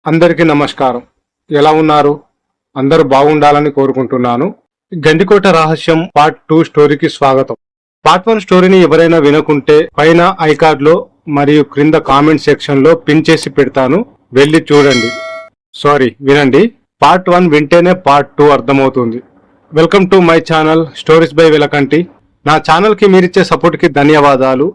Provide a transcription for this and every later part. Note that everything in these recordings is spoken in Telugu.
అందరికీ నమస్కారం. ఎలా ఉన్నారు? అందరూ బాగుండాలని కోరుకుంటున్నాను. గండికోట రహస్యం పార్ట్ 2 స్టోరీకి స్వాగతం. పార్ట్ 1 స్టోరీని ఎవరైనా వినకుంటే పైన ఐకార్డ్ లో మరియు క్రింద కామెంట్ సెక్షన్ లో పిన్ చేసి పెడతాను, వెళ్ళి చూడండి. వినండి. పార్ట్ 1 వింటేనే పార్ట్ 2 అర్థమవుతుంది. Welcome to my channel stories by Velakanti. నా ఛానల్ కి మీరిచ్చే సపోర్ట్ కి ధన్యవాదాలు.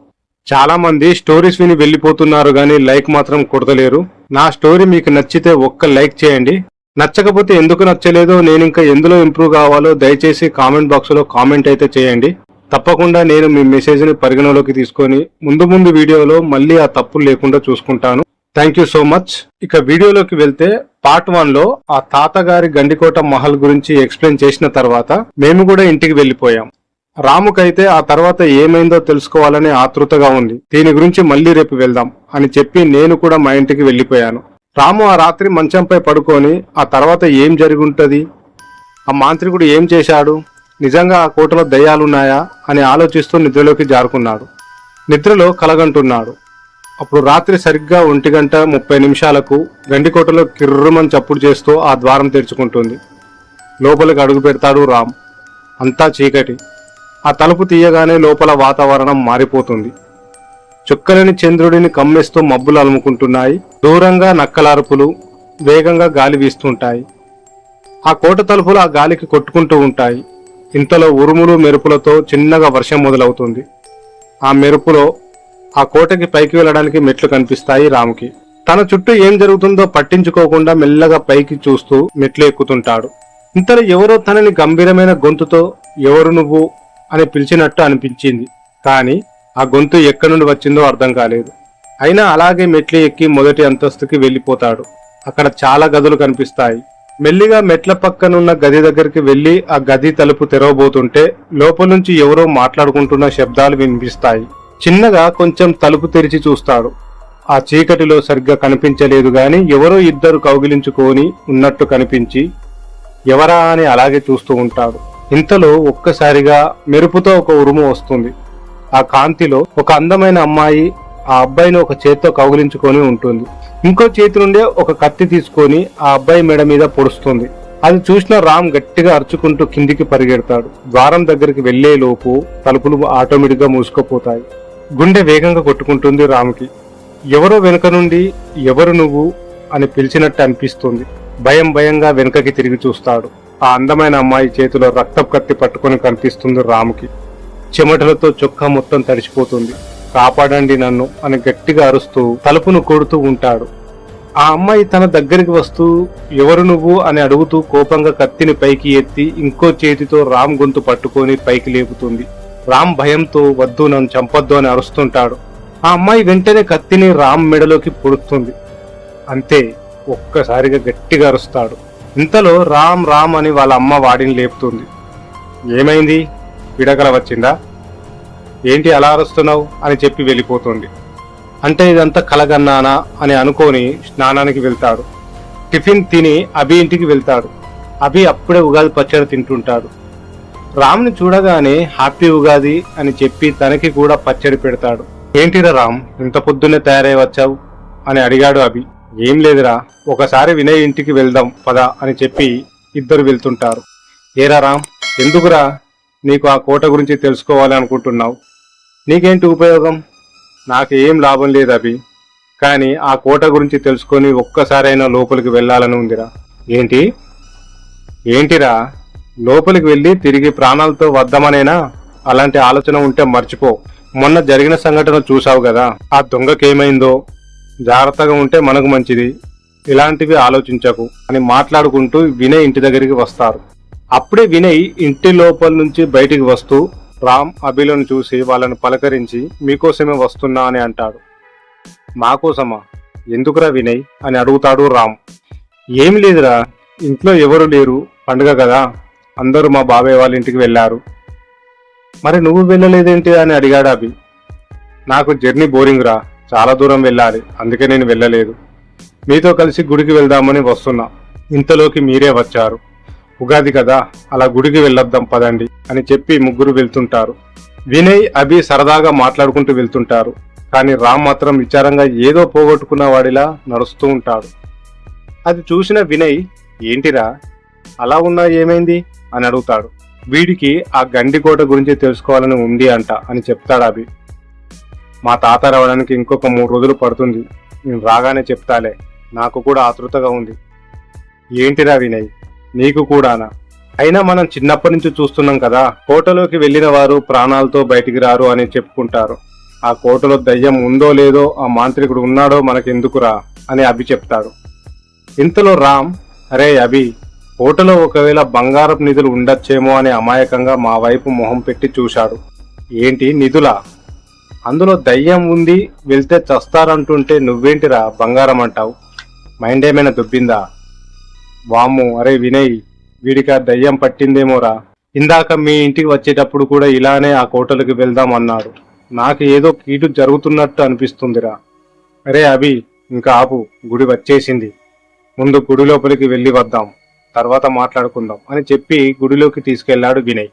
చాలా మంది స్టోరీస్ విని వెళ్ళిపోతున్నారు గానీ లైక్ మాత్రం కొడతలేరు. నా స్టోరీ మీకు నచ్చితే ఒక్క లైక్ చేయండి. నచ్చకపోతే ఎందుకు నచ్చలేదో, నేను ఇంకా ఎందులో ఇంప్రూవ్ కావాలో దయచేసి కామెంట్ బాక్స్ లో కామెంట్ అయితే చేయండి. తప్పకుండా నేను మీ మెసేజ్ ని పరిగణలోకి తీసుకొని ముందు వీడియోలో మళ్ళీ ఆ తప్పులు లేకుండా చూసుకుంటాను. Thank you so much. ఇక వీడియోలోకి వెళ్తే పార్ట్ 1 లో ఆ తాతగారి గండికోట మహల్ గురించి ఎక్స్ప్లెయిన్ చేసిన తర్వాత మేము కూడా ఇంటికి వెళ్ళిపోయాం. రాముకైతే ఆ తర్వాత ఏమైందో తెలుసుకోవాలని ఆతృతగా ఉంది. దీని గురించి మళ్ళీ రేపు వెళ్దాం అని చెప్పి నేను కూడా మా ఇంటికి వెళ్ళిపోయాను. రాము ఆ రాత్రి మంచంపై పడుకొని ఆ తర్వాత ఏం జరుగుంటది, ఆ మాంత్రికుడు ఏం చేశాడు, నిజంగా ఆ కోటలో దయ్యాలున్నాయా అని ఆలోచిస్తూ నిద్రలోకి జారుకున్నాడు. నిద్రలో కలగంటున్నాడు. అప్పుడు రాత్రి సరిగ్గా 1:30 గండికోటలో కిర్రుమని చప్పుడు చేస్తూ ఆ ద్వారం తెరుచుకుంటుంది. లోపలికి అడుగు పెడతాడు రామ్. అంతా చీకటి. ఆ తలుపు తీయగానే లోపల వాతావరణం మారిపోతుంది. చుక్కలని చంద్రుడిని కమ్మేస్తూ మబ్బులు అలుముకుంటున్నాయి. దూరంగా నక్కలార్పులు, వేగంగా గాలి వీస్తుంటాయి. ఆ కోట తలుపులు ఆ గాలికి కొట్టుకుంటూ ఉంటాయి. ఇంతలో ఉరుములు మెరుపులతో చిన్నగా వర్షం మొదలవుతుంది. ఆ మెరుపులో ఆ కోటకి పైకి వెళ్ళడానికి మెట్లు కనిపిస్తాయి రాముకి. తన చుట్టూ ఏం జరుగుతుందో పట్టించుకోకుండా మెల్లగా పైకి చూస్తూ మెట్లు ఎక్కుతుంటాడు. ఇంతలో ఎవరో తనని గంభీరమైన గొంతుతో "ఎవరు నువ్వు" అని పిలిచినట్టు అనిపించింది. కానీ ఆ గొంతు ఎక్కడి నుండి వచ్చిందో అర్థం కాలేదు. అయినా అలాగే మెట్లు ఎక్కి మొదటి అంతస్తుకి వెళ్ళిపోతాడు. అక్కడ చాలా గదులు కనిపిస్తాయి. మెల్లిగా మెట్ల పక్కనున్న గది దగ్గరికి వెళ్లి ఆ గది తలుపు తెరవబోతుంటే లోపల నుంచి ఎవరో మాట్లాడుకుంటున్న శబ్దాలు వినిపిస్తాయి. చిన్నగా కొంచెం తలుపు తెరిచి చూస్తాడు. ఆ చీకటిలో సరిగ్గా కనిపించలేదు గాని ఎవరో ఇద్దరు కౌగిలించుకొని ఉన్నట్టు కనిపించి ఎవరా అని అలాగే చూస్తూ ఉంటాడు. ఇంతలో ఒక్కసారిగా మెరుపుతో ఒక ఉరుము వస్తుంది. ఆ కాంతిలో ఒక అందమైన అమ్మాయి ఆ అబ్బాయిని ఒక చేత్తో కౌగిలించుకొని ఉంటుంది. ఇంకో చేతి నుండే ఒక కత్తి తీసుకొని ఆ అబ్బాయి మెడ మీద పొడుస్తుంది. అది చూసిన రామ్ గట్టిగా అరుచుకుంటూ కిందికి పరిగెడతాడు. ద్వారం దగ్గరికి వెళ్లే లోపు తలుపులు ఆటోమేటిక్ గా మూసుకుపోతాయి. గుండె వేగంగా కొట్టుకుంటుంది రామ్కి. ఎవరో వెనుక నుండి "ఎవరు నువ్వు" అని పిలిచినట్టు అనిపిస్తుంది. భయంగా వెనుకకి తిరిగి చూస్తాడు. ఆ అందమైన అమ్మాయి చేతిలో రక్తపు కత్తి పట్టుకొని కనిపిస్తుంది రాముకి. చెమటలతో చొక్కా మొత్తం తడిచిపోతుంది. "కాపాడండి నన్ను" అని గట్టిగా అరుస్తూ తలుపును కొడుతూ ఉంటాడు. ఆ అమ్మాయి తన దగ్గరికి వస్తూ "ఎవరు నువ్వు" అని అడుగుతూ కోపంగా కత్తిని పైకి ఎత్తి ఇంకో చేతితో రామ్ గొంతు పట్టుకొని పైకి లేపుతుంది. రామ్ భయంతో "వద్దు, నన్ను చంపొద్దు" అని అరుస్తుంటాడు. ఆ అమ్మాయి వెంటనే కత్తిని రామ్ మెడలోకి పొడుస్తుంది. అంతే, ఒక్కసారిగా గట్టిగా అరుస్తాడు. ఇంతలో రామ్ రామ్ అని వాళ్ళ అమ్మ వాడిని లేపుతుంది. "ఏమైంది? పిడకల వచ్చిందా? ఏంటి అలా అరుస్తున్నావు?" అని చెప్పి వెళ్ళిపోతుంది. అంటే ఇదంతా కలగన్నానా అని అనుకొని స్నానానికి వెళ్తాడు. టిఫిన్ తిని అభి ఇంటికి వెళ్తాడు. అభి అప్పుడే ఉగాది పచ్చడి తింటుంటాడు. రామ్ని చూడగానే "హ్యాపీ ఉగాది" అని చెప్పి తనకి కూడా పచ్చడి పెడతాడు. "ఏంటిరా రామ్, ఇంత పొద్దున్నే తయారై వచ్చావు?" అని అడిగాడు అభి. "ఏం లేదురా, ఒకసారి వినయ్ ఇంటికి వెళ్దాం పద" అని చెప్పి ఇద్దరు వెళ్తుంటారు. "ఏరా రామ్, ఎందుకురా నీకు ఆ కోట గురించి తెలుసుకోవాలి అనుకుంటున్నావు? నీకేంటి ఉపయోగం?" "నాకు ఏం లాభం లేదు అభి, కానీ ఆ కోట గురించి తెలుసుకొని ఒక్కసారైనా లోపలికి వెళ్ళాలని ఉందిరా." ఏంటిరా, లోపలికి వెళ్ళి తిరిగి ప్రాణాలతో వద్దామనేనా? అలాంటి ఆలోచన ఉంటే మర్చిపో. మొన్న జరిగిన సంఘటన చూసావు కదా, ఆ దొంగకేమైందో? జాగ్రత్తగా ఉంటే మనకు మంచిది, ఇలాంటివి ఆలోచించకు అని మాట్లాడుకుంటూ వినయ్ ఇంటి దగ్గరికి వస్తారు. అప్పుడే వినయ్ ఇంటి లోపల నుంచి బయటికి వస్తూ రామ్ అభిలను చూసి వాళ్ళని పలకరించి "మీకోసమే వస్తున్నా" అని అంటాడు. "మాకోసమా? ఎందుకురా వినయ్" అని అడుగుతాడు రామ్. "ఏం లేదురా, ఇంట్లో ఎవరు లేరు, పండుగ కదా, అందరూ మా బాబాయ్ వాళ్ళ ఇంటికి వెళ్ళారు." "మరి నువ్వు వెళ్ళలేదేంటి?" అని అడిగాడు అభి. "నాకు జర్నీ బోరింగ్ రా, చాలా దూరం వెళ్ళాలి, అందుకే నేను వెళ్ళలేదు. మీతో కలిసి గుడికి వెళ్దామని వస్తున్నా. ఇంతలోకి మీరే వచ్చారు. ఉగాది కదా, అలా గుడికి వెళ్ళొద్దాం పదండి" అని చెప్పి ముగ్గురు వెళ్తుంటారు. వినయ్ అభి సరదాగా మాట్లాడుకుంటూ వెళ్తుంటారు. కానీ రామ్ మాత్రం విచారంగా ఏదో పోగొట్టుకున్న వాడిలా నడుస్తూ ఉంటాడు. అది చూసిన వినయ్, ఏంటిరా అలా ఉన్నా ఏమైంది అని అడుగుతాడు. వీడికి ఆ గండికోట గురించి తెలుసుకోవాలని ఉంది అంట అని చెప్తాడు అభి. మా తాత రావడానికి ఇంకొక 3 రోజులు పడుతుంది, నేను రాగానే చెప్తాలే, నాకు కూడా ఆతృతగా ఉంది. ఏంటిరా వినయ్, నీకు కూడానా? అయినా మనం చిన్నప్పటి నుంచి చూస్తున్నాం కదా, కోటలోకి వెళ్ళిన వారు ప్రాణాలతో బయటికి రారు అని చెప్పుకుంటారు. ఆ కోటలో దయ్యం ఉందో లేదో, ఆ మాంత్రికుడు ఉన్నాడో మనకెందుకురా అని అభి చెప్తాడు. ఇంతలో రామ్, అరే అభి, కోటలో ఒకవేళ బంగారపు నిధులు ఉండొచ్చేమో అని అమాయకంగా మా వైపు మొహం పెట్టి చూశాడు. ఏంటి నిధులా? అందులో దయ్యం ఉంది, వెళ్తే చస్తారంటుంటే నువ్వేంటిరా బంగారం అంటావు? మైండ్ ఏమైనా దుబ్బిందా? వామ్ము, అరే వినయ్, వీడికి ఆ దయ్యం పట్టిందేమోరా. ఇందాక మీ ఇంటికి వచ్చేటప్పుడు కూడా ఇలానే ఆ కోటలోకి వెళ్దాం అన్నాడు. నాకు ఏదో కీడు జరుగుతున్నట్టు అనిపిస్తుందిరా. అరే అభి, ఇంకా ఆపు, గుడి వచ్చేసింది, ముందు గుడి లోపలికి వెళ్ళి వద్దాం, తర్వాత మాట్లాడుకుందాం అని చెప్పి గుడిలోకి తీసుకెళ్లాడు వినయ్.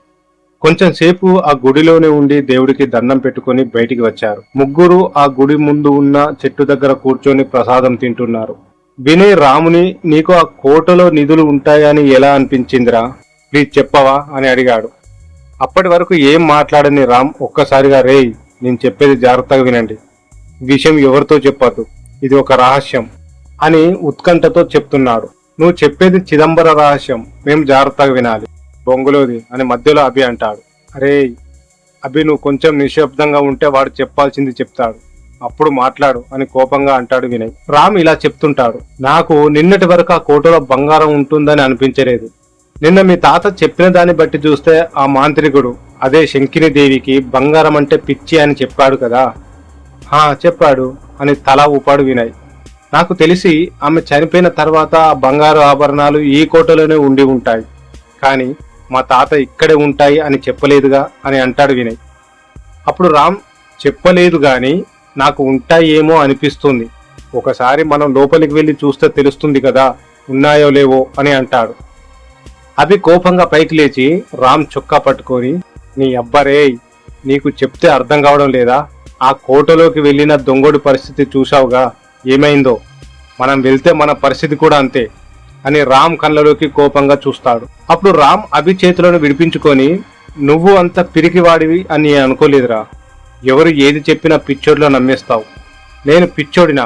కొంచెం సేపు ఆ గుడిలోనే ఉండి దేవుడికి దండం పెట్టుకుని బయటికి వచ్చారు. ముగ్గురు ఆ గుడి ముందు ఉన్న చెట్టు దగ్గర కూర్చొని ప్రసాదం తింటున్నారు. వినయ్ రాముని, నీకు ఆ కోటలో నిధులు ఉంటాయని ఎలా అనిపించిందిరా, ప్లీజ్ చెప్పవా అని అడిగాడు. అప్పటి వరకు ఏం మాట్లాడని రామ్ ఒక్కసారిగా, రేయ్ నేను చెప్పేది జాగ్రత్తగా వినండి, విషయం ఎవరితో చెప్పద్దు, ఇది ఒక రహస్యం అని ఉత్కంఠతో చెప్తున్నాడు. నువ్వు చెప్పేది చిదంబర రహస్యం, మేము జాగ్రత్తగా వినాలి, బొంగులోది అని మధ్యలో అభి అంటాడు. అరే అభి, నువ్వు కొంచెం నిశ్శబ్దంగా ఉంటే వాడు చెప్పాల్సింది చెప్తాడు, అప్పుడు మాట్లాడు అని కోపంగా అంటాడు వినయ్. రామ్ ఇలా చెప్తుంటాడు, నాకు నిన్నటి వరకు ఆ కోటలో బంగారం ఉంటుందని అనిపించలేదు. నిన్న మీ తాత చెప్పిన దాన్ని బట్టి చూస్తే ఆ మాంత్రికుడు, అదే శంకిని దేవికి బంగారం అంటే పిచ్చి అని చెప్పాడు కదా. చెప్పాడు అని తల ఊపాడు వినయ్. నాకు తెలిసి ఆమె చనిపోయిన తర్వాత ఆ బంగారు ఆభరణాలు ఈ కోటలోనే ఉండి ఉంటాయి, కానీ మా తాత ఇక్కడే ఉంటాయి అని చెప్పలేదుగా అని అంటాడు వినయ్. అప్పుడు రామ్, చెప్పలేదు గాని నాకు ఉంటాయేమో అనిపిస్తుంది, ఒకసారి మనం లోపలికి వెళ్ళి చూస్తే తెలుస్తుంది కదా ఉన్నాయో లేవో అని అంటాడు. అభి కోపంగా పైకి లేచి రామ్ చొక్కా పట్టుకొని, నీ అబ్బరే, నీకు చెప్తే అర్థం కావడం లేదా? ఆ కోటలోకి వెళ్ళిన దొంగోడి పరిస్థితి చూశావుగా, ఏమైందో, మనం వెళ్తే మన పరిస్థితి కూడా అంతే అని రామ్ కళ్ళలోకి కోపంగా చూస్తాడు. అప్పుడు రామ్ అభి చేతులను విడిపించుకొని, నువ్వు అంత పిరికివాడివి అని అనుకోలేదురా, ఎవరు ఏది చెప్పినా పిచ్చోడిలో నమ్మేస్తావు. నేను పిచ్చోడినా?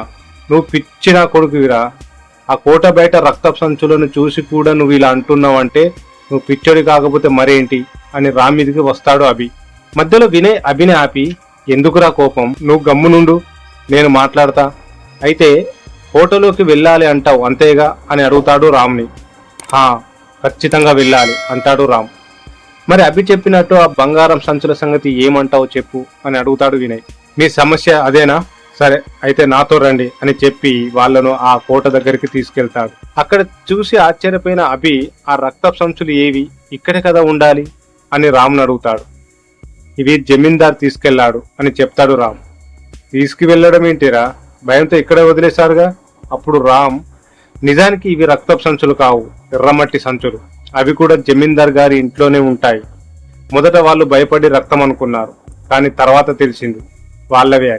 నువ్వు పిచ్చినా కొడుకువిరా. ఆ కోట బయట రక్తపు సంచులను చూసి కూడా నువ్వు ఇలా అంటున్నావంటే నువ్వు పిచ్చోడి కాకపోతే మరేంటి అని రామ్ మీదికి వస్తాడు అభి. మధ్యలో వినయ్ అభిని ఆపి, ఎందుకురా కోపం, నువ్వు గమ్మునుండు, నేను మాట్లాడతా. అయితే కోటలోకి వెళ్ళాలి అంటావు అంతేగా అని అడుగుతాడు రామ్ని. ఖచ్చితంగా వెళ్ళాలి అంటాడు రామ్. మరి అభి చెప్పినట్టు ఆ బంగారం సంచుల సంగతి ఏమంటావు చెప్పు అని అడుగుతాడు వినయ్. మీ సమస్య అదేనా? సరే అయితే నాతో రండి అని చెప్పి వాళ్లను ఆ కోట దగ్గరికి తీసుకెళ్తాడు. అక్కడ చూసి ఆశ్చర్యపోయిన అభి, ఆ రక్తపు సంచులు ఏవి, ఇక్కడే కదా ఉండాలి అని రామ్ను అడుగుతాడు. ఇవి జమీందార్ తీసుకెళ్లాడు అని చెప్తాడు రామ్. తీసుకువెళ్ళడం ఏంటిరా, భయంతో ఇక్కడే వదిలేశారుగా. అప్పుడు రామ్, నిజానికి ఇవి రక్తపు సంచులు కావు, ఎర్రమట్టి సంచులు, అవి కూడా జమీందార్ గారి ఇంట్లోనే ఉంటాయి. మొదట వాళ్ళు భయపడి రక్తం అనుకున్నారు, కానీ తర్వాత తెలిసింది వాళ్ళవే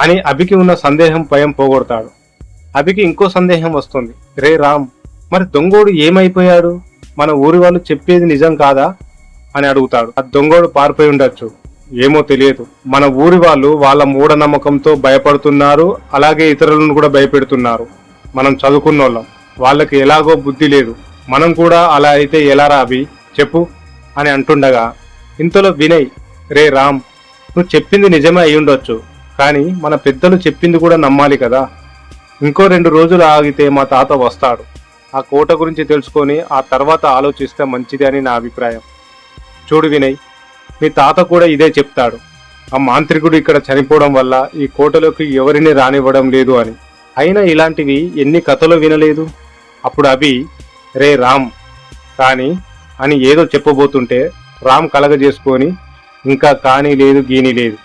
అని అభికి ఉన్న సందేహం భయం పోగొడతాడు. అభికి ఇంకో సందేహం వస్తుంది. రే రామ్, మరి దొంగోడు ఏమైపోయాడు, మన ఊరి వాళ్ళు చెప్పేది నిజం కాదా అని అడుగుతాడు. ఆ దొంగోడు పారిపోయి ఉండొచ్చు, ఏమో తెలియదు. మన ఊరి వాళ్ళు వాళ్ళ మూఢనమ్మకంతో భయపడుతున్నారు, అలాగే ఇతరులను కూడా భయపెడుతున్నారు. మనం చదువుకున్నోళ్ళం, వాళ్ళకి ఎలాగో బుద్ధి లేదు, మనం కూడా అలా అయితే ఎలారా అభి చెప్పు అని అంటుండగా ఇంతలో వినయ్, రే రామ్, నువ్వు చెప్పింది నిజమే అయి ఉండొచ్చు, కానీ మన పెద్దలు చెప్పింది కూడా నమ్మాలి కదా. ఇంకో 2 రోజులు ఆగితే మా తాత వస్తాడు, ఆ కోట గురించి తెలుసుకొని ఆ తర్వాత ఆలోచిస్తే మంచిది అని నా అభిప్రాయం. చూడు వినయ్, మీ తాత కూడా ఇదే చెప్తాడు, ఆ మాంత్రికుడు ఇక్కడ చనిపోవడం వల్ల ఈ కోటలోకి ఎవరిని రానివ్వడం లేదు అని. అయినా ఇలాంటివి ఎన్ని కథలు వినలేదు. అప్పుడు అభి, రే రామ్ కానీ అని ఏదో చెప్పబోతుంటే రామ్ కలగజేసుకొని, ఇంకా కానీ లేదు గీని లేదు,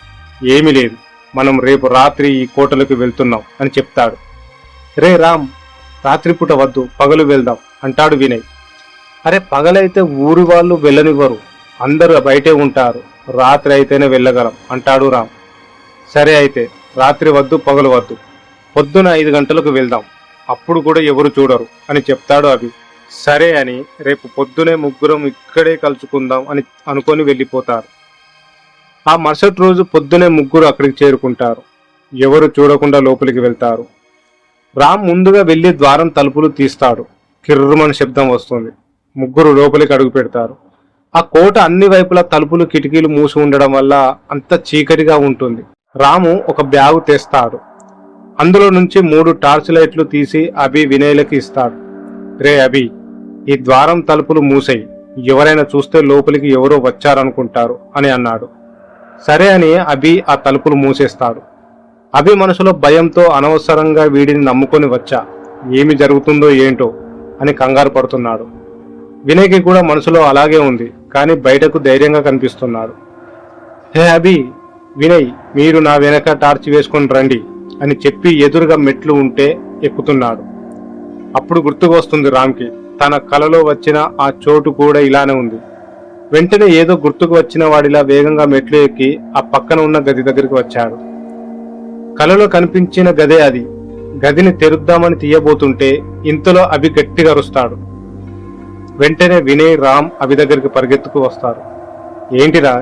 ఏమీ లేదు, మనం రేపు రాత్రి ఈ కోటలోకి వెళ్తున్నాం అని చెప్తాడు. రే రామ్, రాత్రిపూట వద్దు, పగలు వెళ్దాం అంటాడు వినయ్. అరే పగలైతే ఊరి వాళ్ళు వెళ్ళనివ్వరు, అందరూ బయటే ఉంటారు, రాత్రి అయితేనే వెళ్ళగలం అంటాడు రామ్. సరే అయితే రాత్రి వద్దు, పగలు వద్దు, పొద్దున 5 గంటలకు వెళ్దాం, అప్పుడు కూడా ఎవరు చూడరు అని చెప్తాడు అభి. సరే అని రేపు పొద్దునే ముగ్గురం ఇక్కడే కలుసుకుందాం అని అనుకొని వెళ్ళిపోతారు. ఆ మరుసటి రోజు పొద్దునే ముగ్గురు అక్కడికి చేరుకుంటారు. ఎవరు చూడకుండా లోపలికి వెళ్తారు. రామ్ ముందుగా వెళ్లి ద్వారం తలుపులు తీస్తాడు. కిర్రుమని శబ్దం వస్తుంది. ముగ్గురు లోపలికి అడుగు పెడతారు. ఆ కోట అన్ని వైపులా తలుపులు కిటికీలు మూసి ఉండడం వల్ల అంత చీకటిగా ఉంటుంది. రాము ఒక బ్యాగు తెస్తాడు. అందులో నుంచి 3 టార్చ్ లైట్లు తీసి అభి, వినయ్లకి ఇస్తాడు. రే అభి, ఈ ద్వారం తలుపులు మూసేయి, ఎవరైనా చూస్తే లోపలికి ఎవరో వచ్చారనుకుంటారు అని అన్నాడు. సరే అని అభి ఆ తలుపులు మూసేస్తాడు. అభి మనసులో భయంతో అనవసరంగా వీడిని నమ్ముకొని వచ్చా, ఏమి జరుగుతుందో ఏంటో అని కంగారు పడుతున్నాడు. వినయ్కి కూడా మనసులో అలాగే ఉంది, కానీ బయటకు ధైర్యంగా కనిపిస్తున్నాడు. హే అభి, వినయ్, మీరు నా వెనక టార్చ్ వేసుకొని రండి అని చెప్పి ఎదురుగా మెట్లు ఉంటే ఎక్కుతున్నాడు. అప్పుడు గుర్తుకు వస్తుంది రామ్కి, తన కలలో వచ్చిన ఆ చోటు కూడా ఇలానే ఉంది. వెంటనే ఏదో గుర్తుకు వచ్చిన వాడిలా వేగంగా మెట్లు ఎక్కి ఆ పక్కన ఉన్న గది దగ్గరికి వచ్చాడు. కలలో కనిపించిన గదే అది. గదిని తెరుద్దామని తీయబోతుంటే ఇంతలో అభి గట్టిగా అరుస్తాడు. వెంటనే వినయ్, రామ్ అభి దగ్గరికి పరిగెత్తుకు వస్తారు. ఏంటిరా,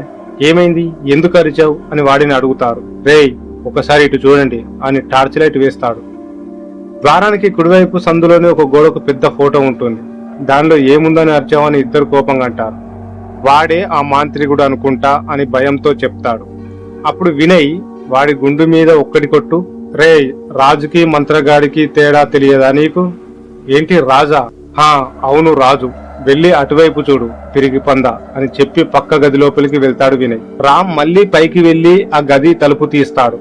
ఏమైంది, ఎందుకు అరిచావు అని వాడిని అడుగుతారు. రేయ్, ఒకసారి ఇటు చూడండి అని టార్చ్ లైట్ వేస్తాడు. ద్వారానికి కుడివైపు సందులోనే ఒక గోడకు పెద్ద ఫోటో ఉంటుంది. దానిలో ఏముందని అరిచావని ఇద్దరు కోపంగా అంటారు. వాడే ఆ మాంత్రికుడు అనుకుంటా అని భయంతో చెప్తాడు. అప్పుడు వినయ్ వాడి గుండు మీద ఒక్కటి కొట్టు. రేయ్, రాజుకి మంత్రగాడికి తేడా తెలియదా నీకు? ఏంటి రాజా? హా అవును, రాజు. వెళ్ళి అటువైపు చూడు, తిరిగి పంద అని చెప్పి పక్క గది లోపలికి వెళ్తాడు వినయ్. రామ్ మళ్ళీ పైకి వెళ్లి ఆ గది తలుపు తీస్తాడు.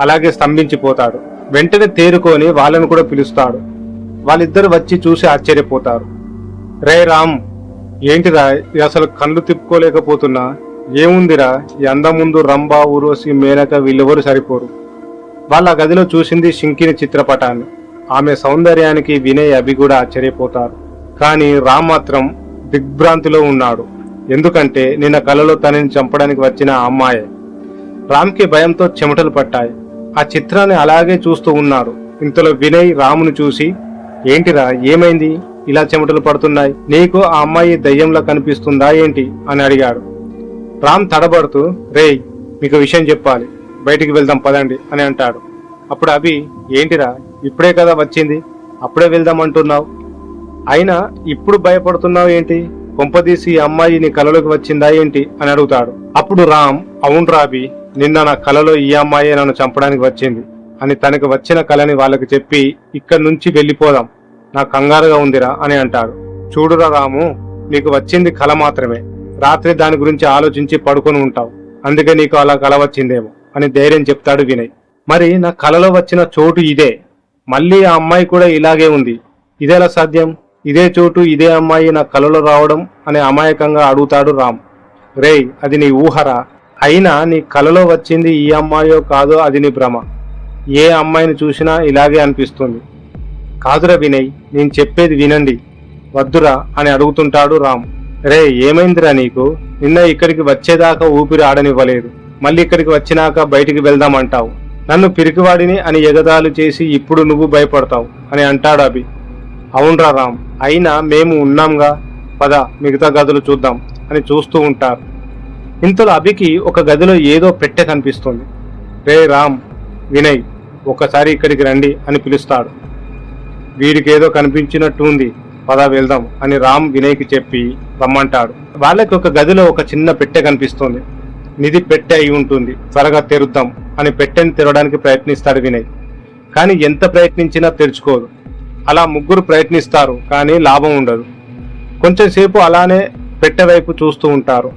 అలాగే స్తంభించిపోతాడు. వెంటనే తేరుకొని వాళ్ళను కూడా పిలుస్తాడు. వాళ్ళిద్దరు వచ్చి చూసి ఆశ్చర్యపోతారు. రే రామ్, ఏంటిరా అసలు కళ్ళు తిప్పుకోలేకపోతున్నా? ఏముందిరా, ఈ అందం ముందు రంభా, ఊర్వశి, మేనక వీళ్ళెవరు సరిపోరు. వాళ్ళ గదిలో చూసింది శంకిని చిత్రపటాన్ని. ఆమె సౌందర్యానికి వినయ్, అభి కూడా ఆశ్చర్యపోతారు. కానీ రామ్ మాత్రం దిగ్భ్రాంతిలో ఉన్నాడు. ఎందుకంటే నిన్న కలలో తనని చంపడానికి వచ్చిన ఆ అమ్మాయే. రామ్కి భయంతో చెమటలు పట్టాయి. ఆ చిత్రాన్ని అలాగే చూస్తూ ఉన్నాడు. ఇంతలో వినయ్ రామును చూసి, ఏంటిరా, ఏమైంది, ఇలా చెమటలు పడుతున్నాయి? నీకు ఆ అమ్మాయి దయ్యంలా కనిపిస్తుందా ఏంటి అని అడిగాడు. రామ్ తడబడుతూ, రేయ్, మీకు విషయం చెప్పాలి, బయటికి వెళ్దాం పదండి అని అంటాడు. అప్పుడు అభి, ఏంటిరా, ఇప్పుడే కదా వచ్చింది, అప్పుడే వెళ్దాం అంటున్నావు, అయినా ఇప్పుడు భయపడుతున్నావు ఏంటి? కొంపదీసి ఈ అమ్మాయి నీ కలలోకి వచ్చిందా ఏంటి అని అడుగుతాడు. అప్పుడు రామ్, అవును రాబి, నిన్న నా కలలో ఈ అమ్మాయి నన్ను చంపడానికి వచ్చింది అని తనకు వచ్చిన కలని వాళ్ళకి చెప్పి ఇక్కడి నుంచి వెళ్ళిపోదాం, నా కంగారుగా ఉందిరా అని అంటాడు. చూడురా రాము, నీకు వచ్చింది కల మాత్రమే, రాత్రి దాని గురించి ఆలోచించి పడుకొని ఉంటావు, అందుకే నీకు అలా కల వచ్చిందేమో అని ధైర్యం చెప్తాడు వినయ్. మరి నా కలలో వచ్చిన చోటు ఇదే, మళ్ళీ ఆ అమ్మాయి కూడా ఇలాగే ఉంది, ఇదేలా సాధ్యం? ఇదే చోటు, ఇదే అమ్మాయి నా కలలో రావడం అని అమాయకంగా అడుగుతాడు రామ్. రేయ్, అది నీ ఊహరా, అయినా నీ కలలో వచ్చింది ఈ అమ్మాయో కాదో అది నీ భ్రమ. ఏ అమ్మాయిని చూసినా ఇలాగే అనిపిస్తుంది. కాదురా వినయ్, నేను చెప్పేది వినండి, వద్దురా అని అడుగుతుంటాడు రామ్. రే, ఏమైందిరా నీకు? నిన్న ఇక్కడికి వచ్చేదాకా ఊపిరి ఆడనివ్వలేదు, మళ్ళీ ఇక్కడికి వచ్చినాక బయటికి వెళ్దామంటావు, నన్ను పిరికివాడిని అని ఎగదాలు చేసి ఇప్పుడు నువ్వు భయపడతావు అని అంటాడు అభి. అవునరా రామ్, అయినా మేము ఉన్నాంగా, పద మిగతా గదులు చూద్దాం అని చూస్తూ ఉంటారు. ఇంతలో అభికి ఒక గదిలో ఏదో పెట్టె కనిపిస్తుంది. రే రామ్, వినయ్, ఒకసారి ఇక్కడికి రండి అని పిలుస్తాడు. వీడికేదో కనిపించినట్టు ఉంది, పద వెళ్దాం అని రామ్ వినయ్కి చెప్పి రమ్మంటాడు. వాళ్ళకి ఒక గదిలో ఒక చిన్న పెట్టె కనిపిస్తుంది. నిధి పెట్టె అయి ఉంటుంది, త్వరగా తెరుద్దాం అని పెట్టెని తెరవడానికి ప్రయత్నిస్తాడు వినయ్. కానీ ఎంత ప్రయత్నించినా తెరుచుకోదు. అలా ముగ్గురు ప్రయత్నిస్తారు, కానీ లాభం ఉండదు. కొంచెం సేపు అలానే పెట్టె వైపు చూస్తూ ఉంటారు.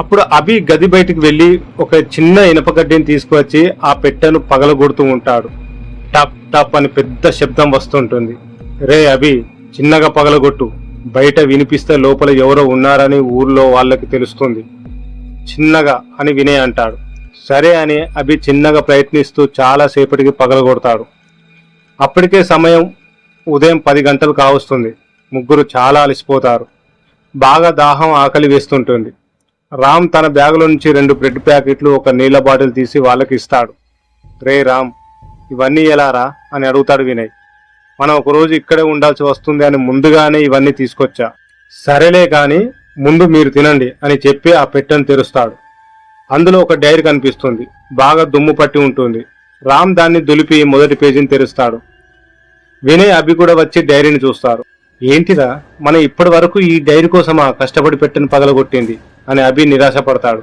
అప్పుడు అభి గది బయటికి వెళ్లి ఒక చిన్న ఇనపగడ్డిని తీసుకువచ్చి ఆ పెట్టెను పగలగొడుతూ ఉంటాడు. టప్ టప్ అని పెద్ద శబ్దం వస్తుంటుంది. రే అభి, చిన్నగా పగలగొట్టు, బయట వినిపిస్తే లోపల ఎవరో ఉన్నారని ఊర్లో వాళ్ళకి తెలుస్తుంది, చిన్నగా అని వినయ్ అంటాడు. సరే అని అభి చిన్నగా ప్రయత్నిస్తూ చాలా సేపటికి పగలగొడతాడు. అప్పటికే సమయం ఉదయం 10 గంటలు కావస్తుంది. ముగ్గురు చాలా అలసిపోతారు. బాగా దాహం, ఆకలి వేస్తుంటుంది. రామ్ తన బ్యాగులో నుంచి 2 బ్రెడ్ ప్యాకెట్లు, ఒక నీళ్ల బాటిల్ తీసి వాళ్ళకి ఇస్తాడు. రే రామ్, ఇవన్నీ ఎలారా అని అడుగుతాడు వినయ్. మనం ఒకరోజు ఇక్కడే ఉండాల్సి వస్తుంది అని ముందుగానే ఇవన్నీ తీసుకొచ్చా. సరేలే కాని ముందు మీరు తినండి అని చెప్పి ఆ పెట్టెను తెరుస్తాడు. అందులో ఒక డైరీ కనిపిస్తుంది. బాగా దుమ్ము పట్టి ఉంటుంది. రామ్ దాన్ని దులిపి మొదటి పేజీని తెరుస్తాడు. వినయ్, అభి కూడా వచ్చి డైరీని చూస్తారు. ఏంటిరా, మనం ఇప్పటి వరకు ఈ డైరీ కోసమా కష్టపడి పెట్టెను పగలగొట్టింది అని అభి నిరాశపడతాడు.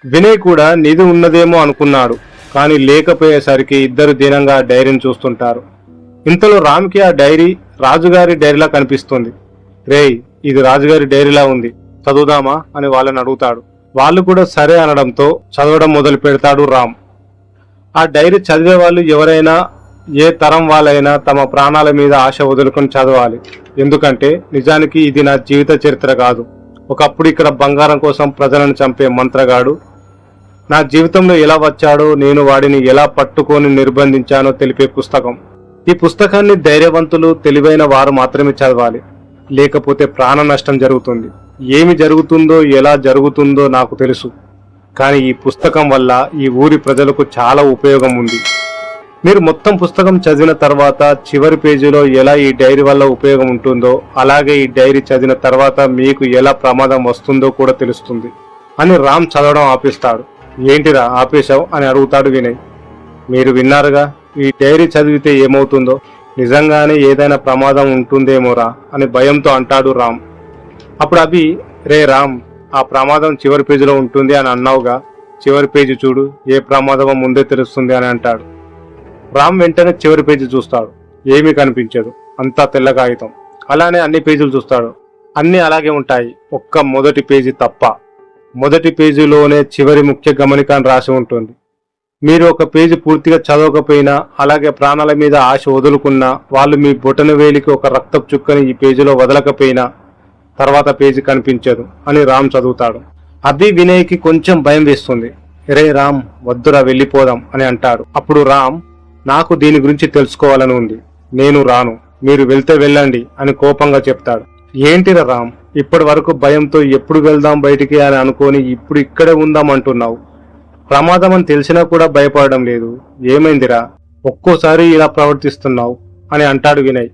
వినయ్ కూడా నిధి ఉన్నదేమో అనుకున్నాడు, కానీ లేకపోయేసరికి ఇద్దరు దీనంగా ఆ డైరీని చూస్తుంటారు. ఇంతలో రామ్కి ఆ డైరీ రాజుగారి డైరీలా కనిపిస్తుంది. రేయ్, ఇది రాజుగారి డైరీలా ఉంది, చదువుదామా అని వాళ్ళని అడుగుతాడు. వాళ్ళు కూడా సరే అనడంతో చదవడం మొదలు పెడతాడు రామ్. ఆ డైరీ చదివే వాళ్ళు ఎవరైనా, ఏ తరం వాళ్ళైనా తమ ప్రాణాల మీద ఆశ వదులుకొని చదవాలి. ఎందుకంటే నిజానికి ఇది నా జీవిత చరిత్ర కాదు. ఒకప్పుడు ఇక్కడ బంగారం కోసం ప్రజలను చంపే మంత్రగాడు నా జీవితంలో ఎలా వచ్చాడో, నేను వాడిని ఎలా పట్టుకొని నిర్బంధించానో తెలిపే పుస్తకం. ఈ పుస్తకాన్ని ధైర్యవంతులు, తెలివైన వారు మాత్రమే చదవాలి. లేకపోతే ప్రాణ నష్టం జరుగుతుంది. ఏమి జరుగుతుందో, ఎలా జరుగుతుందో నాకు తెలుసు. కానీ ఈ పుస్తకం వల్ల ఈ ఊరి ప్రజలకు చాలా ఉపయోగం ఉంది. మీరు మొత్తం పుస్తకం చదివిన తర్వాత చివరి పేజీలో ఎలా ఈ డైరీ వల్ల ఉపయోగం ఉంటుందో, అలాగే ఈ డైరీ చదివిన తర్వాత మీకు ఎలా ప్రమాదం వస్తుందో కూడా తెలుస్తుంది అని రామ్ చదవడం ఆపిస్తాడు. ఏంటిరా ఆపేశావు అని అడుగుతాడు వినయ్. మీరు విన్నారుగా, ఈ డైరీ చదివితే ఏమవుతుందో, నిజంగానే ఏదైనా ప్రమాదం ఉంటుందేమోరా అని భయంతో అంటాడు రామ్. అప్పుడు అభి, రే రామ్, ఆ ప్రమాదం చివరి పేజీలో ఉంటుంది అని అన్నావుగా, చివరి పేజీ చూడు, ఏ ప్రమాదమో ముందే తెలుస్తుంది అని అంటాడు. రామ్ వెంటనే చివరి పేజీ చూస్తాడు. ఏమీ కనిపించదు, అంతా తెల్ల కాగితం. అలానే అన్ని పేజీలు చూస్తాడు. అన్ని అలాగే ఉంటాయి, ఒక్క మొదటి పేజీ తప్ప. మొదటి పేజీలోనే చివరి ముఖ్య గమనిక అని రాసి ఉంటుంది. మీరు ఒక పేజీ పూర్తిగా చదవకపోయినా, అలాగే ప్రాణాల మీద ఆశ వదులుకున్నా, వాళ్ళు మీ బొటన వేలికి ఒక రక్తపు చుక్కని ఈ పేజీలో వదలకపోయినా తర్వాత పేజీ కనిపించదు అని రామ్ చదువుతాడు. అభి వినయ్కి కొంచెం భయం వేస్తుంది. రే రామ్, వద్దురా, వెళ్ళిపోదాం అని అంటాడు. అప్పుడు రామ్, నాకు దీని గురించి తెలుసుకోవాలని ఉంది, నేను రాను, మీరు వెళ్తే వెళ్ళండి అని కోపంగా చెప్తాడు. ఏంటిరా రామ్, ఇప్పటి వరకు భయంతో ఎప్పుడు వెళ్దాం బయటికి అని అనుకొని ఇప్పుడు ఇక్కడే ఉందాం అంటున్నావు. ప్రమాదం అని తెలిసినా కూడా భయపడడం లేదు, ఏమైందిరా, ఒక్కోసారి ఇలా ప్రవర్తిస్తున్నావు అని అంటాడు వినయ్.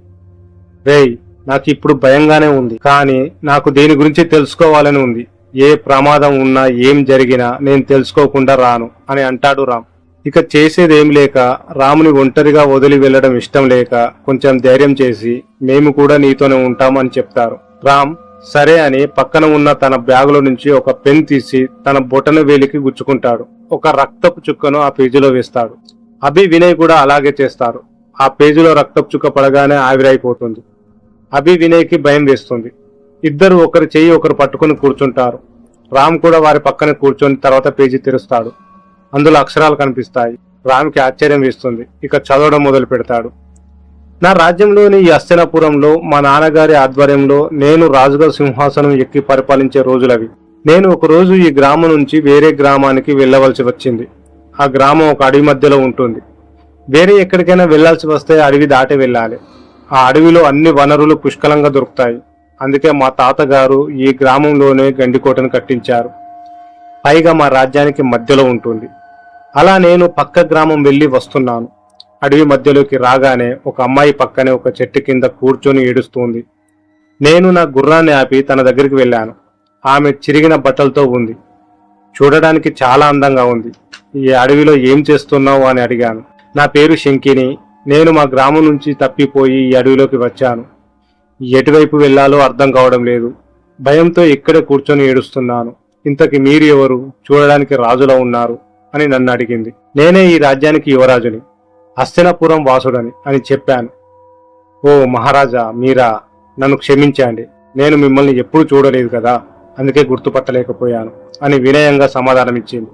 రేయ్, నాకు ఇప్పుడు భయంగానే ఉంది, కానీ నాకు దీని గురించి తెలుసుకోవాలని ఉంది. ఏ ప్రమాదం ఉన్నా, ఏం జరిగినా నేను తెలుసుకోకుండా రాను అని అంటాడు రామ్. ఇక చేసేదేం లేక రాముని ఒంటరిగా వదిలి వెళ్లడం ఇష్టం లేక కొంచెం ధైర్యం చేసి, మేము కూడా నీతోనే ఉంటామని చెప్తారు. రామ్ సరే అని పక్కన ఉన్న తన బ్యాగులో నుంచి ఒక పెన్ తీసి తన బొటన వేలికి గుచ్చుకుంటాడు. ఒక రక్తపు చుక్కను ఆ పేజీలో వేస్తాడు. అభి, వినయ్ కూడా అలాగే చేస్తారు. ఆ పేజీలో రక్తపు చుక్క పడగానే ఆవిరైపోతుంది. అభి వినయ్కి భయం వేస్తుంది. ఇద్దరు ఒకరి చెయ్యి ఒకరు పట్టుకుని కూర్చుంటారు. రామ్ కూడా వారి పక్కన కూర్చొని తర్వాత పేజీ తెరుస్తాడు. అందులో అక్షరాలు కనిపిస్తాయి. రామ్కి ఆశ్చర్యం వేస్తుంది. ఇక చదవడం మొదలు పెడతాడు. నా రాజ్యంలోని ఈ హస్తినాపురంలో మా నాన్నగారి ఆధ్వర్యంలో నేను రాజుగారి సింహాసనం ఎక్కి పరిపాలించే రోజులవి. నేను ఒక రోజు ఈ గ్రామం నుంచి వేరే గ్రామానికి వెళ్ళవలసి వచ్చింది. ఆ గ్రామం ఒక అడవి మధ్యలో ఉంటుంది. వేరే ఎక్కడికైనా వెళ్లాల్సి వస్తే అడవి దాటి వెళ్ళాలి. ఆ అడవిలో అన్ని వనరులు పుష్కలంగా దొరుకుతాయి. అందుకే మా తాతగారు ఈ గ్రామంలోనే గండికోటను కట్టించారు. పైగా మా రాజ్యానికి మధ్యలో ఉంటుంది. అలా నేను పక్క గ్రామం వెళ్లి వస్తున్నాను. అడవి మధ్యలోకి రాగానే ఒక అమ్మాయి పక్కనే ఒక చెట్టు కింద కూర్చొని ఏడుస్తుంది. నేను నా గుర్రాన్ని ఆపి తన దగ్గరికి వెళ్ళాను. ఆమె చిరిగిన బట్టలతో ఉంది. చూడడానికి చాలా అందంగా ఉంది. ఈ అడవిలో ఏం చేస్తున్నావు అని అడిగాను. నా పేరు శంకిని. నేను మా గ్రామం నుంచి తప్పిపోయి ఈ అడవిలోకి వచ్చాను. ఎటువైపు వెళ్లాలో అర్థం కావడం లేదు. భయంతో ఇక్కడే కూర్చొని ఏడుస్తున్నాను. ఇంతకి మీరు ఎవరు? చూడడానికి రాజులా ఉన్నారు అని నన్ను అడిగింది. నేనే ఈ రాజ్యానికి యువరాజుని, హస్తినాపురం వాసుడని అని చెప్పాను. ఓ మహారాజా, మీరా? నన్ను క్షమించండి, నేను మిమ్మల్ని ఎప్పుడూ చూడలేదు కదా, అందుకే గుర్తుపట్టలేకపోయాను అని వినయంగా సమాధానమిచ్చింది.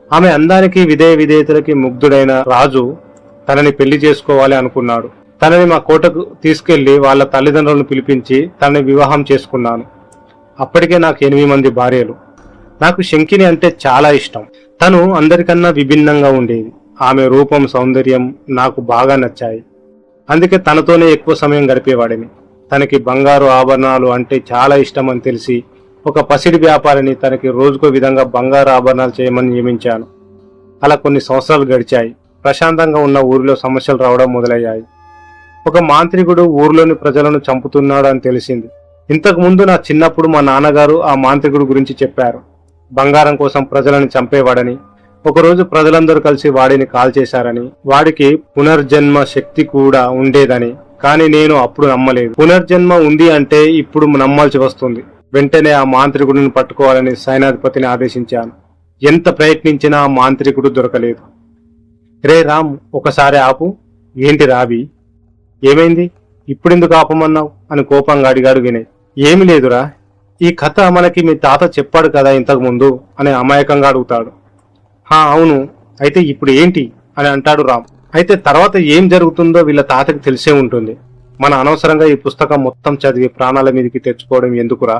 ఆమె అందానికి విధేయతలకి ముగ్ధుడైన రాజు తనని పెళ్లి చేసుకోవాలి అనుకున్నాడు. తనని మా కోటకు తీసుకెళ్లి వాళ్ళ తల్లిదండ్రులను పిలిపించి తనని వివాహం చేసుకున్నాను. అప్పటికే నాకు 8 మంది భార్యలు. నాకు శంకిని అంటే చాలా ఇష్టం. తను అందరికన్నా విభిన్నంగా ఉండేది. ఆమె రూపం, సౌందర్యం నాకు బాగా నచ్చాయి. అందుకే తనతోనే ఎక్కువ సమయం గడిపేవాడిని. తనకి బంగారు ఆభరణాలు అంటే చాలా ఇష్టం అని తెలిసి ఒక పసిడి వ్యాపారిని తనకి రోజుకో విధంగా బంగారు ఆభరణాలు చేయమని నియమించాను. అలా కొన్ని సంవత్సరాలు గడిచాయి. ప్రశాంతంగా ఉన్న ఊరిలో సమస్యలు రావడం మొదలయ్యాయి. ఒక మాంత్రికుడు ఊరిలోని ప్రజలను చంపుతున్నాడు అని తెలిసింది. ఇంతకు ముందు నా చిన్నప్పుడు మా నాన్నగారు ఆ మాంత్రికుడు గురించి చెప్పారు. బంగారం కోసం ప్రజలను చంపేవాడని, ఒకరోజు ప్రజలందరూ కలిసి వాడిని కాల్చేశారని, వాడికి పునర్జన్మ శక్తి కూడా ఉండేదని. కానీ నేను అప్పుడు నమ్మలేదు. పునర్జన్మ ఉంది అంటే ఇప్పుడు నమ్మాల్సి వస్తుంది. వెంటనే ఆ మాంత్రికుడిని పట్టుకోవాలని సైనాధిపతిని ఆదేశించాను. ఎంత ప్రయత్నించినా ఆ మాంత్రికుడు దొరకలేదు. రే రామ్, ఒకసారి ఆపు. ఏంటి రావి, ఏమైంది? ఇప్పుడెందుకు ఆపమన్నావు అని కోపంగా అడిగాడు వినయ్. ఏమి లేదురా, ఈ కథ మనకి మీ తాత చెప్పాడు కదా ఇంతకు ముందు అని అమాయకంగా అడుగుతాడు. అవును, అయితే ఇప్పుడు ఏంటి అని అంటాడు రామ్. అయితే తర్వాత ఏం జరుగుతుందో వీళ్ళ తాతకి తెలిసే ఉంటుంది. మన అనవసరంగా ఈ పుస్తకం మొత్తం చదివి ప్రాణాల మీదకి తెచ్చుకోవడం ఎందుకురా?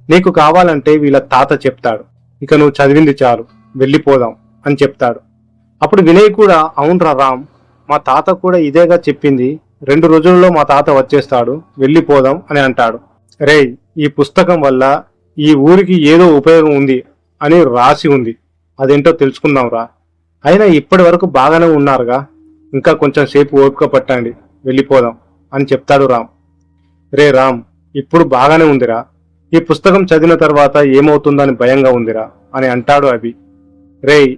నీకు కావాలంటే వీళ్ళ తాత చెప్తాడు, ఇక నువ్వు చదివింది చాలు, వెళ్ళిపోదాం అని చెప్తాడు. అప్పుడు వినయ్ కూడా, అవునరా రామ్, మా తాత కూడా ఇదేగా చెప్పింది, 2 రోజుల్లో మా తాత వచ్చేస్తాడు, వెళ్ళిపోదాం అని అంటాడు. రేయ్, ఈ పుస్తకం వల్ల ఈ ఊరికి ఏదో ఉపయోగం ఉంది అని రాసి ఉంది, అదేంటో తెలుసుకుందాంరా. అయినా ఇప్పటి వరకు బాగానే ఉన్నారుగా, ఇంకా కొంచెం సేపు ఓపిక పట్టండి, వెళ్ళిపోదాం అని చెప్తాడు రామ్. రే రామ్, ఇప్పుడు బాగానే ఉందిరా, ఈ పుస్తకం చదివిన తర్వాత ఏమవుతుందని భయంగా ఉందిరా అని అంటాడు అభి. రేయ్,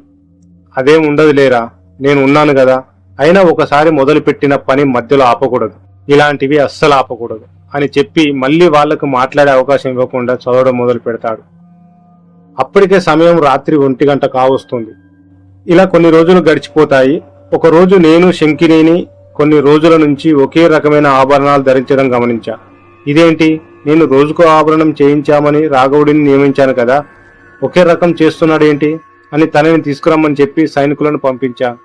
అదేం ఉండదు లేరా, నేను ఉన్నాను కదా. అయినా ఒకసారి మొదలుపెట్టిన పని మధ్యలో ఆపకూడదు, ఇలాంటివి అస్సలు ఆపకూడదు అని చెప్పి మళ్ళీ వాళ్లకు మాట్లాడే అవకాశం ఇవ్వకుండా చదవడం మొదలు పెడతాడు. అప్పటికే సమయం రాత్రి 1 గంట కావస్తుంది. ఇలా కొన్ని రోజులు గడిచిపోతాయి. ఒకరోజు నేను శంకినిని కొన్ని రోజుల నుంచి ఒకే రకమైన ఆభరణాలు ధరించడం గమనించా. ఇదేంటి, నేను రోజుకో ఆభరణం చేయించామని రాఘవుడిని నియమించాను కదా, ఒకే రకం చేస్తున్నాడేంటి అని తనని తీసుకురమ్మని చెప్పి సైనికులను పంపించాను.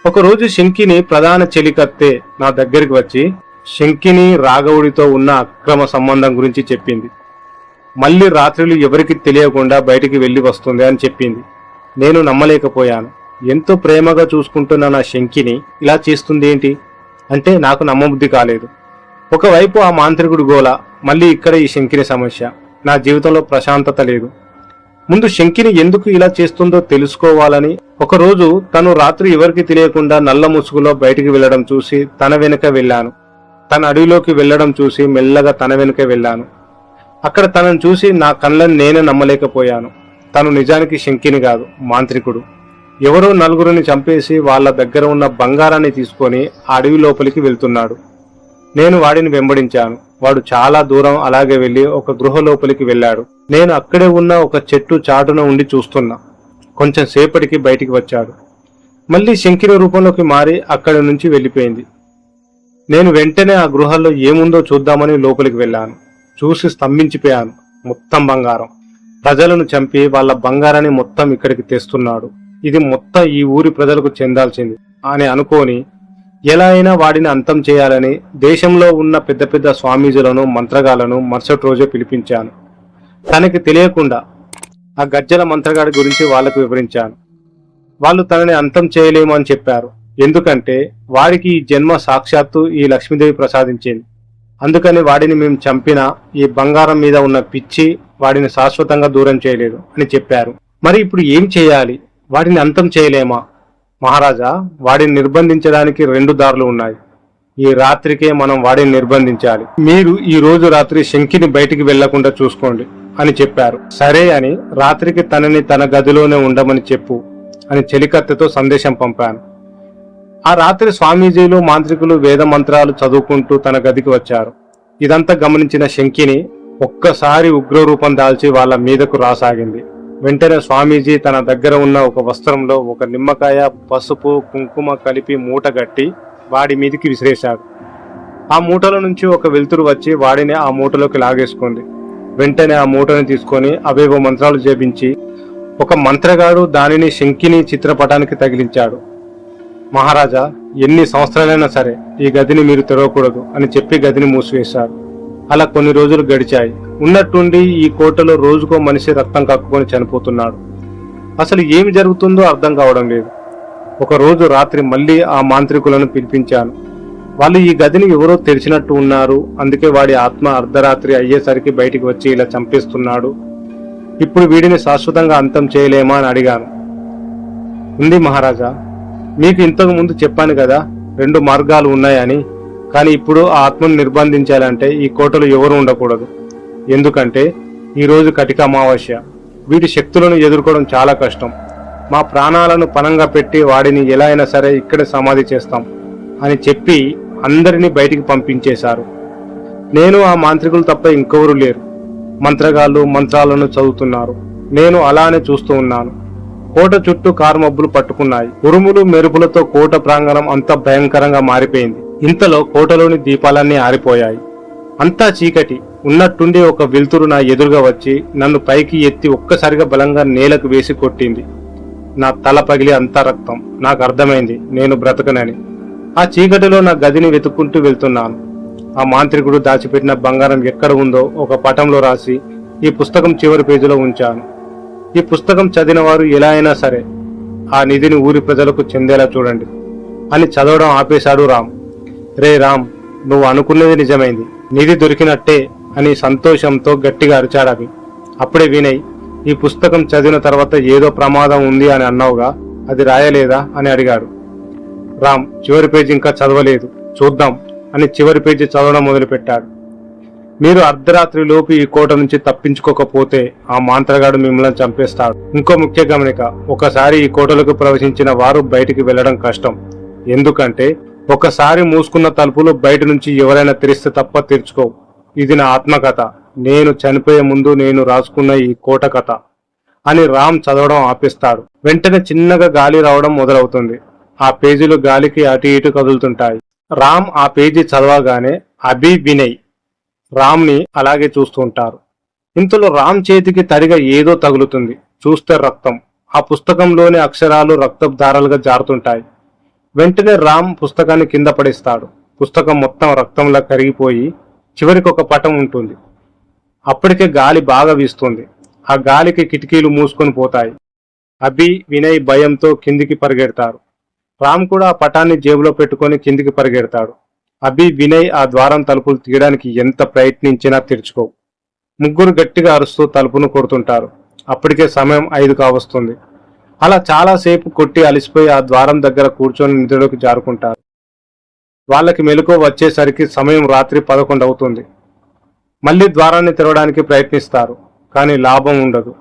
ఒకరోజు శంకిని ప్రధాన చెలికత్తె నా దగ్గరికి వచ్చి శంకిని రాఘవుడితో ఉన్న అక్రమ సంబంధం గురించి చెప్పింది. మళ్ళీ రాత్రులు ఎవరికి తెలియకుండా బయటికి వెళ్లి వస్తుంది అని చెప్పింది. నేను నమ్మలేకపోయాను. ఎంతో ప్రేమగా చూసుకుంటున్న నా శంకిని ఇలా చేస్తుంది ఏంటి అంటే నాకు నమ్మబుద్ధి కాలేదు. ఒకవైపు ఆ మాంత్రికుడు గోల, మళ్ళీ ఇక్కడ ఈ శంకిని సమస్య. నా జీవితంలో ప్రశాంతత లేదు. ముందు శంకిని ఎందుకు ఇలా చేస్తుందో తెలుసుకోవాలని ఒకరోజు తను రాత్రి ఎవరికి తెలియకుండా నల్ల ముసుగులో బయటికి వెళ్లడం చూసి తన వెనుక వెళ్ళాను. తన అడవిలోకి వెళ్లడం చూసి మెల్లగా తన వెనుక వెళ్ళాను. అక్కడ తనను చూసి నా కళ్ళని నేనే నమ్మలేకపోయాను. తను నిజానికి శంకిని కాదు, మాంత్రికుడు. ఎవరో 4గురిని చంపేసి వాళ్ళ దగ్గర ఉన్న బంగారాన్ని తీసుకొని ఆ అడవి లోపలికి వెళ్తున్నాడు. నేను వాడిని వెంబడించాను. వాడు చాలా దూరం అలాగే వెళ్లి ఒక గృహ లోపలికి వెళ్ళాడు. నేను అక్కడే ఉన్న ఒక చెట్టు చాటున ఉండి చూస్తున్నా. కొంచెం సేపటికి బయటికి వచ్చాడు. మళ్ళీ శంకిని రూపంలోకి మారి అక్కడి నుంచి వెళ్ళిపోయింది. నేను వెంటనే ఆ గృహల్లో ఏముందో చూద్దామని లోపలికి వెళ్ళాను. చూసి స్తంభించిపోయాను. మొత్తం బంగారం. ప్రజలను చంపి వాళ్ళ బంగారాన్ని మొత్తం ఇక్కడికి తెస్తున్నాడు. ఇది మొత్తం ఈ ఊరి ప్రజలకు చెందాల్సింది అని అనుకోని ఎలా అయినా వాడిని అంతం చేయాలని దేశంలో ఉన్న పెద్ద పెద్ద స్వామీజులను మంత్రగాలను మరుసటి రోజే పిలిపించాను. తనకి తెలియకుండా ఆ గజ్జల మంత్రగాడి గురించి వాళ్లకు వివరించాను. వాళ్ళు తనని అంతం చేయలేము అని చెప్పారు. ఎందుకంటే వాడికి ఈ జన్మ సాక్షాత్తు ఈ లక్ష్మీదేవి ప్రసాదించింది. అందుకని వాడిని మేము చంపినా ఈ బంగారం మీద ఉన్న పిచ్చి వాడిని శాశ్వతంగా దూరం చేయలేదు అని చెప్పారు. మరి ఇప్పుడు ఏం చేయాలి? వాడిని అంతం చేయలేమా? మహారాజా, వాడిని నిర్బంధించడానికి 2 దారులు ఉన్నాయి. ఈ రాత్రికే మనం వాడిని నిర్బంధించాలి. మీరు ఈ రోజు రాత్రి శంకిని బయటికి వెళ్లకుండా చూసుకోండి అని చెప్పారు. సరే అని రాత్రికి తనని తన గదిలోనే ఉండమని చెప్పు అని చెలికత్తెతో సందేశం పంపాను. ఆ రాత్రి స్వామీజీలు మాంత్రికులు వేద మంత్రాలు చదువుకుంటూ తన గదికి వచ్చారు. ఇదంతా గమనించిన శంకిని ఒక్కసారి ఉగ్రరూపం దాల్చి వాళ్ళ మీదకు రాసాగింది. వెంటనే స్వామీజీ తన దగ్గర ఉన్న ఒక వస్త్రంలో ఒక నిమ్మకాయ, పసుపు, కుంకుమ కలిపి మూట గట్టి వాడి మీదికి విసిరేశాడు. ఆ మూటల నుంచి ఒక వెలుతురు వచ్చి వాడిని ఆ మూటలోకి లాగేసుకుంది. వెంటనే ఆ మూటని తీసుకొని అవేవో మంత్రాలు జపించి ఒక మంత్రగాడు దానిని శంకిని చిత్రపటానికి తగిలించాడు. మహారాజా, ఎన్ని సంవత్సరాలైనా సరే ఈ గదిని మీరు తెరవకూడదు అని చెప్పి గదిని మూసివేశారు. అలా కొన్ని రోజులు గడిచాయి. ఉన్నట్టుండి ఈ కోటలో రోజుకో మనిషి రక్తం కక్కుకొని చనిపోతున్నాడు. అసలు ఏమి జరుగుతుందో అర్థం కావడం లేదు. ఒక రోజు రాత్రి మళ్ళీ ఆ మాంత్రికులను పిలిపించాను. వాళ్ళు ఈ గదిని ఎవరో తెరిచినట్టు ఉన్నారు. అందుకే వాడి ఆత్మ అర్ధరాత్రి అయ్యేసరికి బయటికి వచ్చి ఇలా చంపేస్తున్నాడు. ఇప్పుడు వీడిని శాశ్వతంగా అంతం చేయలేమా అని అడిగాను. ఉంది మహారాజా, మీకు ఇంతకు ముందు చెప్పాను కదా, 2 మార్గాలు ఉన్నాయని. కానీ ఇప్పుడు ఆ ఆత్మను నిర్బంధించాలంటే ఈ కోటలో ఎవరు ఉండకూడదు. ఎందుకంటే ఈరోజు కటిక అమావాస్య. వీటి శక్తులను ఎదుర్కోవడం చాలా కష్టం. మా ప్రాణాలను పణంగా పెట్టి వాడిని ఎలా అయినా సరే ఇక్కడే సమాధి చేస్తాం అని చెప్పి అందరినీ బయటికి పంపించేశారు. నేను ఆ మాంత్రికులు తప్ప ఇంకెవరూ లేరు. మంత్రగాళ్ళు మంత్రాలను చదువుతున్నారు. నేను అలానే చూస్తూ ఉన్నాను. కోట చుట్టూ కారుమబ్బులు పట్టుకున్నాయి. ఉరుములు మెరుపులతో కోట ప్రాంగణం అంతా భయంకరంగా మారిపోయింది. ఇంతలో కోటలోని దీపాలన్నీ ఆరిపోయాయి. అంతా చీకటి. ఉన్నట్టుండి ఒక వెలుతురు నా ఎదురుగా వచ్చి నన్ను పైకి ఎత్తి ఒక్కసారిగా బలంగా నేలకు వేసి కొట్టింది. నా తల పగిలి అంతా రక్తం. నాకు అర్థమైంది నేను బ్రతకనని. ఆ చీకటిలో నా గదిని వెతుక్కుంటూ వెళ్తున్నాను. ఆ మాంత్రికుడు దాచిపెట్టిన బంగారం ఎక్కడ ఉందో ఒక పటంలో రాసి ఈ పుస్తకం చివరి పేజీలో ఉంచాను. ఈ పుస్తకం చదివిన వారు ఎలా అయినా సరే ఆ నిధిని ఊరి ప్రజలకు చెందేలా చూడండి అని చదవడం ఆపేశాడు రామ్. రే రామ్, నువ్వు అనుకున్నది నిజమైంది. నిధి దొరికినట్టే అని సంతోషంతో గట్టిగా అరిచాడు అభి. అప్పుడే వినయ్, ఈ పుస్తకం చదివిన తర్వాత ఏదో ప్రమాదం ఉంది అని అన్నావుగా, అది రాయలేదా అని అడిగాడు. రామ్ చివరి పేజీ ఇంకా చదవలేదు, చూద్దాం అని చివరి పేజీ చదవడం మొదలుపెట్టాడు. మీరు అర్ధరాత్రి లోపు ఈ కోట నుంచి తప్పించుకోకపోతే ఆ మాంత్రగాడు మిమ్మల్ని చంపేస్తాడు. ఇంకో ముఖ్య గమనిక, ఒకసారి ఈ కోటలకు ప్రవేశించిన వారు బయటికి వెళ్లడం కష్టం. ఎందుకంటే ఒకసారి మూసుకున్న తలుపులు బయట నుంచి ఎవరైనా తెరిస్తే తప్ప తెరుచుకోవు. ఇది నా ఆత్మకథ. నేను చనిపోయే ముందు నేను రాసుకున్న ఈ కోట కథ అని రామ్ చదవడం ఆపిస్తాడు. వెంటనే చిన్నగా గాలి రావడం మొదలవుతుంది. ఆ పేజీలు గాలికి అటు ఇటు కదులుతుంటాయి. రామ్ ఆ పేజీ చదవగానే అభి, వినయ్ రామ్ని అలాగే చూస్తుంటారు. ఇంతలో రామ్ చేతికి తడిగా ఏదో తగులుతుంది. చూస్తే రక్తం. ఆ పుస్తకంలోని అక్షరాలు రక్తపు దారాలుగా జారుతుంటాయి. వెంటనే రామ్ పుస్తకాన్ని కింద పడేస్తాడు. పుస్తకం మొత్తం రక్తంలా కరిగిపోయి చివరికి ఒక పటం ఉంటుంది. అప్పటికే గాలి బాగా వీస్తుంది. ఆ గాలికి కిటికీలు మూసుకొని పోతాయి. అభి, వినయ్ భయంతో కిందికి పరిగెడతారు. రామ్ కూడా ఆ పటాన్ని జేబులో పెట్టుకొని కిందికి పరిగెడతాడు. అభి, వినయ్ ఆ ద్వారం తలుపులు తీయడానికి ఎంత ప్రయత్నించినా తెరుచుకోవు. ముగ్గురు గట్టిగా అరుస్తూ తలుపును కొడుతుంటారు. అప్పటికే సమయం 5 కావస్తుంది. అలా చాలాసేపు కొట్టి అలిసిపోయి ఆ ద్వారం దగ్గర కూర్చొని నిద్రలోకి జారుకుంటారు. వాళ్ళకి మెలకువ వచ్చేసరికి సమయం రాత్రి 11 అవుతుంది. మళ్ళీ ద్వారాన్ని తెరవడానికి ప్రయత్నిస్తారు. కానీ లాభం ఉండదు.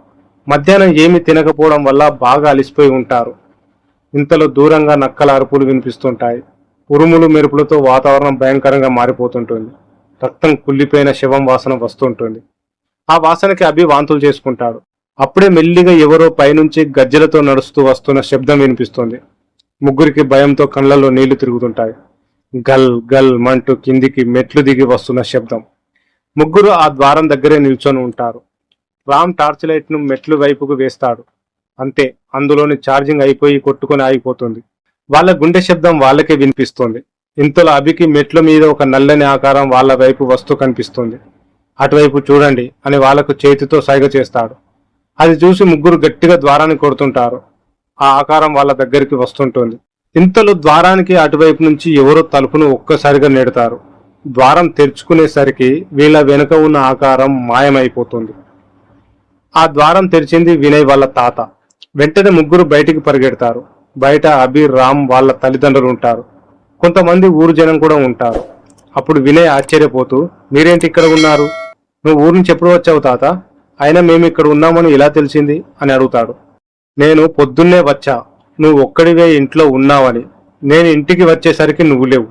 మధ్యాహ్నం ఏమీ తినకపోవడం వల్ల బాగా అలిసిపోయి ఉంటారు. ఇంతలో దూరంగా నక్కల అరుపులు వినిపిస్తుంటాయి. ఉరుములు మెరుపులతో వాతావరణం భయంకరంగా మారిపోతుంటుంది. రక్తం కుళ్ళిపోయిన శవం వాసన వస్తుంటుంది. ఆ వాసనకి అభి వాంతులు చేసుకుంటాడు. అప్పుడే మెల్లిగా ఎవరో పైనుంచి గజ్జలతో నడుస్తూ వస్తున్న శబ్దం వినిపిస్తుంది. ముగ్గురికి భయంతో కళ్ళల్లో నీళ్లు తిరుగుతుంటాయి. గల్ గల్ మంటూ కిందికి మెట్లు దిగి వస్తున్న శబ్దం. ముగ్గురు ఆ ద్వారం దగ్గరే నిల్చొని ఉంటారు. రామ్ టార్చ్ లైట్ ను మెట్లు వైపుకు వేస్తాడు. అంతే, అందులోని ఛార్జింగ్ అయిపోయి కొట్టుకొని ఆగిపోతుంది. వాళ్ళ గుండె శబ్దం వాళ్ళకే వినిపిస్తుంది. ఇంతలో అభికి మెట్ల మీద ఒక నల్లని ఆకారం వాళ్ళ వైపు వస్తూ కనిపిస్తుంది. అటువైపు చూడండి అని వాళ్లకు చేతితో సైగ చేస్తాడు. అది చూసి ముగ్గురు గట్టిగా ద్వారాన్ని కొడుతుంటారు. ఆ ఆకారం వాళ్ళ దగ్గరికి వస్తుంటుంది. ఇంతలో ద్వారానికి అటువైపు నుంచి ఎవరో తలుపును ఒక్కసారిగా నెడతారు. ద్వారం తెరుచుకునేసరికి వీళ్ళ వెనుక ఉన్న ఆకారం మాయమైపోతుంది. ఆ ద్వారం తెరిచింది వినయ్ వాళ్ళ తాత. వెంటనే ముగ్గురు బయటికి పరిగెడతారు. బయట అభి, రామ్ వాళ్ళ తల్లిదండ్రులు ఉంటారు. కొంతమంది ఊరు జనం కూడా ఉంటారు. అప్పుడు వినయ్ ఆశ్చర్యపోతూ, మీరేంటి ఇక్కడ ఉన్నారు? నువ్వు ఊరు నుంచి ఎప్పుడు వచ్చావు తాత? అయినా మేము ఇక్కడ ఉన్నామని ఎలా తెలిసింది అని అడుగుతాడు. నేను పొద్దున్నే వచ్చా, నువ్వు ఒక్కడివే ఇంట్లో ఉన్నావని. నేను ఇంటికి వచ్చేసరికి నువ్వు లేవు,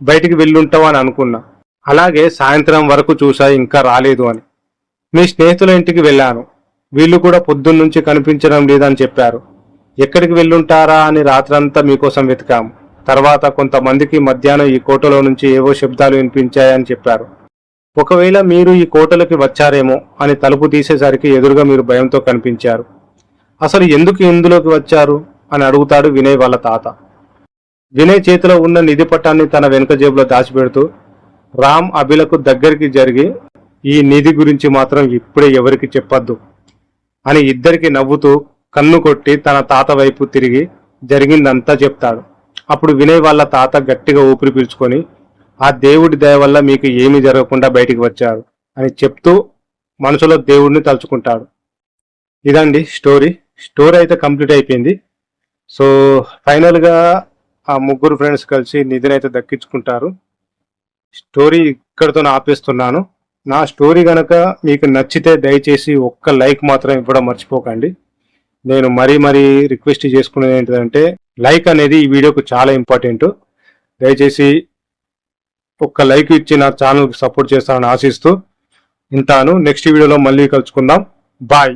బయటికి వెళ్ళుంటావు అని అనుకున్నా. అలాగే సాయంత్రం వరకు చూసా, ఇంకా రాలేదు అని. మీ స్నేహితుల ఇంటికి వెళ్ళాను. వీళ్ళు కూడా పొద్దున్నుంచి కనిపించడం లేదని చెప్పారు. ఎక్కడికి వెళ్ళుంటారా అని రాత్రంతా మీకోసం వెతికాము. తర్వాత కొంతమందికి మధ్యాహ్నం ఈ కోటలో నుంచి ఏవో శబ్దాలు వినిపించాయని చెప్పారు. ఒకవేళ మీరు ఈ కోటలోకి వచ్చారేమో అని తలుపు తీసేసరికి ఎదురుగా మీరు భయంతో కనిపించారు. అసలు ఎందుకు ఇందులోకి వచ్చారు అని అడుగుతాడు వినయ్ వాళ్ళ తాత. వినయ్ చేతిలో ఉన్న నిధి పట్టాన్ని తన వెనుక జేబులో దాచిపెడుతూ రామ్, అభిలకు దగ్గరికి జరిగి, ఈ నిధి గురించి మాత్రం ఇప్పుడే ఎవరికి చెప్పొద్దు అని ఇద్దరికి నవ్వుతూ కన్ను కొట్టి తన తాత వైపు తిరిగి జరిగిందంతా చెప్తాడు. అప్పుడు వినయ్ వాళ్ళ తాత గట్టిగా ఊపిరి పీల్చుకొని, ఆ దేవుడి దయ వల్ల మీకు ఏమీ జరగకుండా బయటికి వచ్చారు అని చెప్తూ మనసులో దేవుడిని తలుచుకుంటాడు. ఇదండి స్టోరీ అయితే కంప్లీట్ అయిపోయింది. సో ఫైనల్గా ఆ ముగ్గురు ఫ్రెండ్స్ కలిసి నిధిని అయితే దక్కించుకుంటారు. స్టోరీ ఇక్కడితో ఆపేస్తున్నాను. నా స్టోరీ కనుక మీకు నచ్చితే దయచేసి ఒక్క లైక్ మాత్రం ఇవ్వడం మర్చిపోకండి. నేను మరీ రిక్వెస్ట్ చేసుకునేది ఏంటంటే లైక్ అనేది ఈ వీడియోకు చాలా ఇంపార్టెంట్. దయచేసి ఒక్క లైక్ ఇచ్చి నా ఛానల్కి సపోర్ట్ చేస్తానని ఆశిస్తూ ఉంటాను. నెక్స్ట్ వీడియోలో మళ్ళీ కలుసుకుందాం. బాయ్.